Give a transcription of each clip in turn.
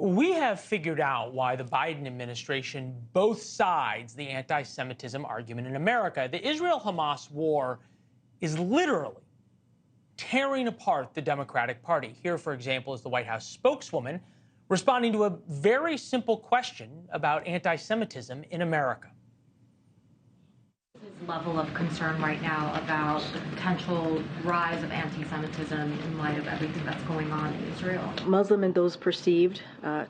We have figured out why the Biden administration both sides the anti-Semitism argument in America. The Israel-Hamas war is literally tearing apart the Democratic Party. Here, for example, is the White House spokeswoman responding to a very simple question about anti-Semitism in America. Level of concern right now about the potential rise of anti-Semitism in light of everything that's going on in Israel. Muslim and those perceived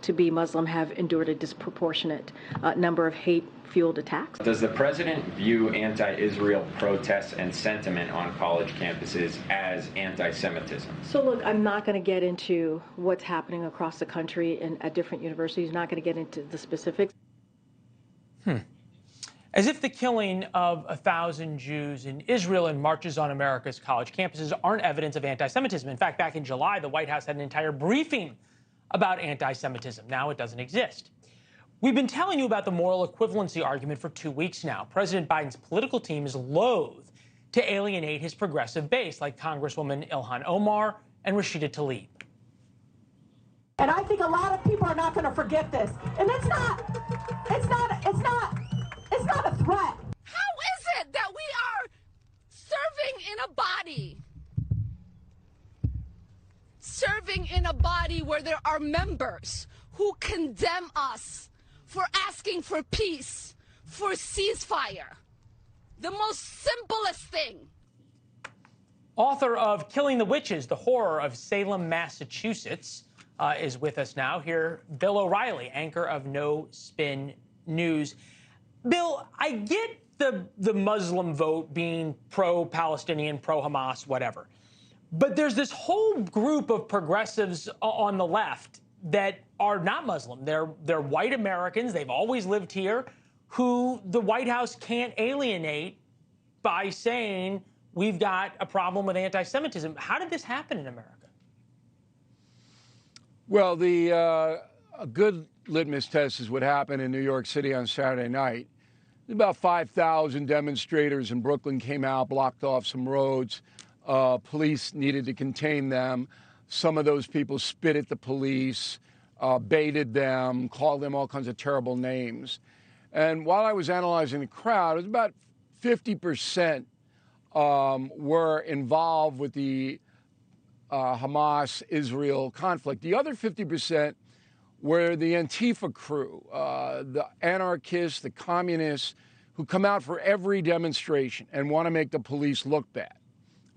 to be Muslim have endured a disproportionate number of hate-fueled attacks. Does the president view anti-Israel protests and sentiment on college campuses as anti-Semitism? So look, I'm not going to get into what's happening across the country and at different universities. Not going to get into the specifics. As if the killing of 1,000 Jews in Israel and marches on America's college campuses aren't evidence of anti-Semitism. In fact, back in July, the White House had an entire briefing about anti-Semitism. Now it doesn't exist. We've been telling you about the moral equivalency argument for 2 weeks now. President Biden's political team is loath to alienate his progressive base, like Congresswoman Ilhan Omar and Rashida Tlaib. And I think a lot of people are not going to forget this. And it's not a threat. How is it that we are serving in a body where there are members who condemn us for asking for peace, for ceasefire? The most simplest thing. Author of Killing the Witches, The Horror of Salem, Massachusetts, is with us now. Here, Bill O'Reilly, anchor of No Spin News. Bill, I get the Muslim vote being pro-Palestinian, pro-Hamas, whatever. But there's this whole group of progressives on the left that are not Muslim. They're white Americans. They've always lived here, who the White House can't alienate by saying we've got a problem with anti-Semitism. How did this happen in America? Well, a good litmus test is what happened in New York City on Saturday night. About 5,000 demonstrators in Brooklyn came out, blocked off some roads. Police needed to contain them. Some of those people spit at the police, baited them, called them all kinds of terrible names. And while I was analyzing the crowd, it was about 50% were involved with the Hamas-Israel conflict. The other 50% were the Antifa crew, the anarchists, the communists, who come out for every demonstration and want to make the police look bad,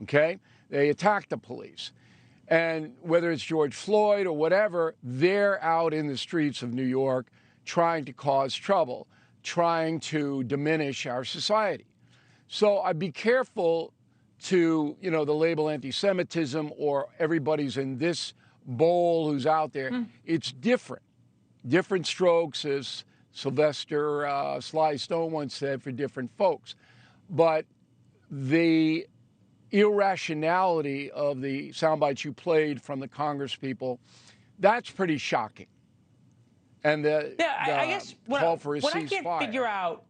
okay? They attack the police. And whether it's George Floyd or whatever, they're out in the streets of New York trying to cause trouble, trying to diminish our society. So I'd be careful to, the label anti-Semitism or everybody's in this bowl who's out there. It's different. Different strokes, as Sylvester Sly Stone once said, for different folks. But the irrationality of the sound bites you played from the Congress people, that's pretty shocking. And I guess call for a ceasefire. What I can't figure out,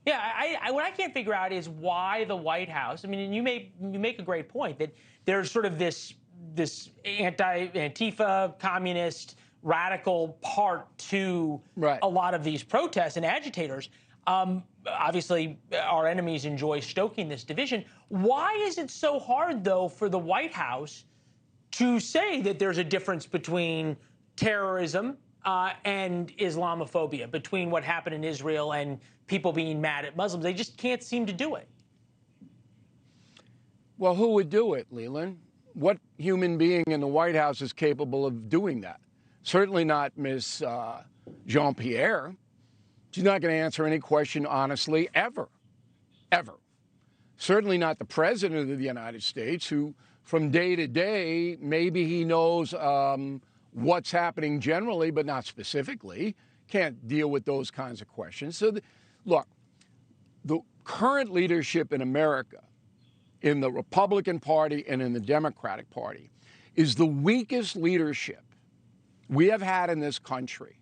what I can't figure out is why the White House, and you make a great point that there's sort of this Antifa, communist, radical part to a lot of these protests and agitators. Obviously, our enemies enjoy stoking this division. Why is it so hard, though, for the White House to say that there's a difference between terrorism and Islamophobia, between what happened in Israel and people being mad at Muslims? They just can't seem to do it. Well, who would do it, Leland? What human being in the White House is capable of doing that? Certainly not Ms. Jean-Pierre. She's not going to answer any question honestly, ever. Certainly not the President of the United States, who from day to day, maybe he knows what's happening generally, but not specifically. Can't deal with those kinds of questions. So, look, the current leadership in America, in the Republican Party and in the Democratic Party, is the weakest leadership we have had in this country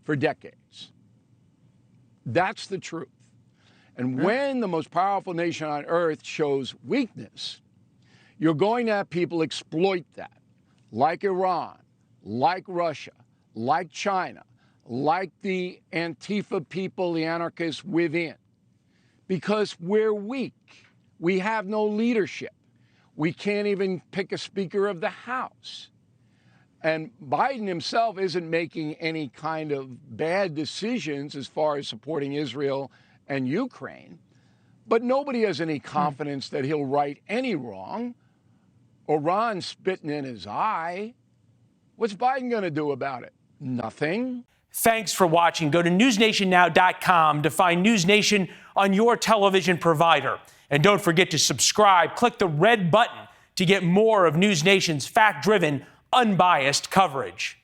for decades. That's the truth. And when the most powerful nation on earth shows weakness, you're going to have people exploit that, like Iran, like Russia, like China, like the Antifa people, the anarchists within, because we're weak. We have no leadership. We can't even pick a Speaker of the House. And Biden himself isn't making any kind of bad decisions as far as supporting Israel and Ukraine, but nobody has any confidence that he'll right any wrong. Iran spitting in his eye. What's Biden going to do about it? Nothing. Thanks for watching. Go to newsnationnow.com to find News Nation on your television provider. And don't forget to subscribe. Click the red button to get more of News Nation's fact-driven, unbiased coverage.